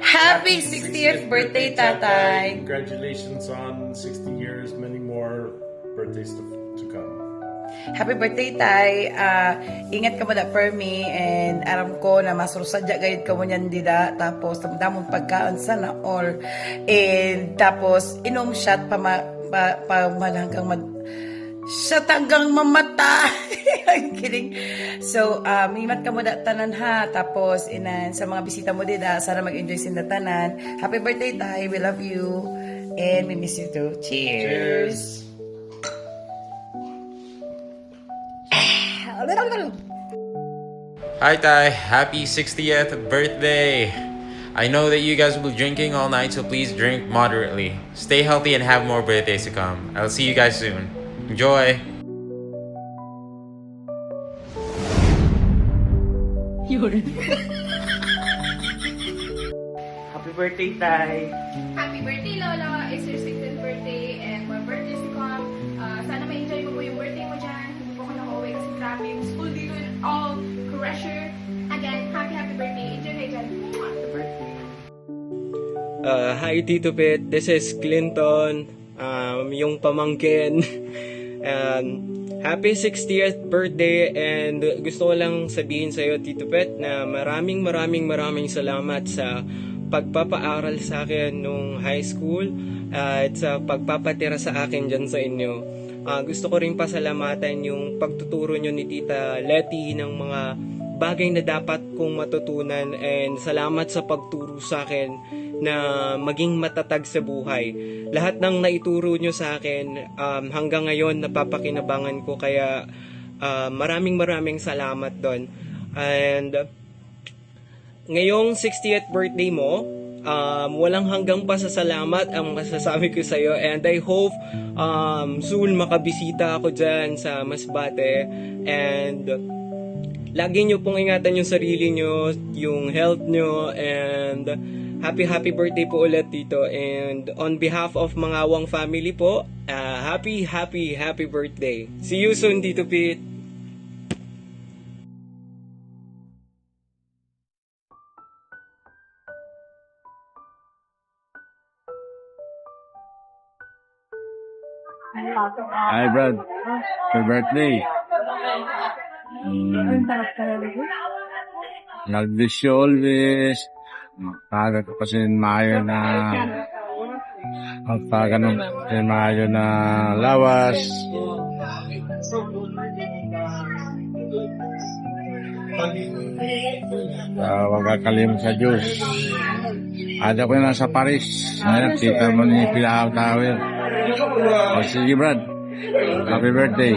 Happy 60th birthday, Tatay! Congratulations on 60 years, many more birthdays to come. Happy birthday, Tay! Ingat ka mo da per me, and aram ko na masurusadya gayud ka mo niyan dida, tapos damdamon pagkaon sana all, and tapos inom shot hanggang shot hanggang mamata. I'm kidding. So, ingat ka mo da tanan ha, tapos sa mga bisita mo dida, sana mag-enjoy sin tanan. Happy birthday, Tay! We love you, and we miss you too. Cheers! Hi Ty, happy 60th birthday! I know that you guys will be drinking all night, so please drink moderately. Stay healthy and have more birthdays to come. I'll see you guys soon. Enjoy! Happy birthday, Tay! Happy birthday, Lola! It's your 60th birthday and more birthdays to come. Sana ma-enjoy mo po yung birthday mo dyan. Hindi po ako nakauwi kasi traffic. School dito and all. Crusher. Again, happy birthday. Enjoy kayo dyan. Happy birthday. Hi Tito Pet, this is Clinton, yung pamangkin. Happy 60th birthday, and gusto ko lang sabihin sa iyo Tito Pet na maraming salamat sa pagpapaaral sa akin nung high school at sa pagpapatira sa akin dyan sa inyo. Gusto ko rin pasalamatan yung pagtuturo nyo ni Tita Letty ng mga bagay na dapat kong matutunan, and salamat sa pagturo sa akin na maging matatag sa buhay. Lahat ng naituro nyo sa akin hanggang ngayon napapakinabangan ko, kaya maraming salamat doon. And ngayong 60th birthday mo, walang hanggang pasasalamat ang masasabi ko sa iyo, and I hope soon makabisita ako dyan sa Masbate, and lagi nyo pong ingatan yung sarili nyo, yung health nyo, and happy birthday po ulit dito. And on behalf of Mangawang family po, happy birthday. See you soon, Tito Pete. Hi, Brad. Happy birthday. God-bless you always. Magpaga ka pa sin maayo na lawas. Huwag kakalimut sa Diyos. Ada ko na nasa Paris. Ngayon, kita mo ni Pilaw Tower. Sige, Brad. Happy birthday.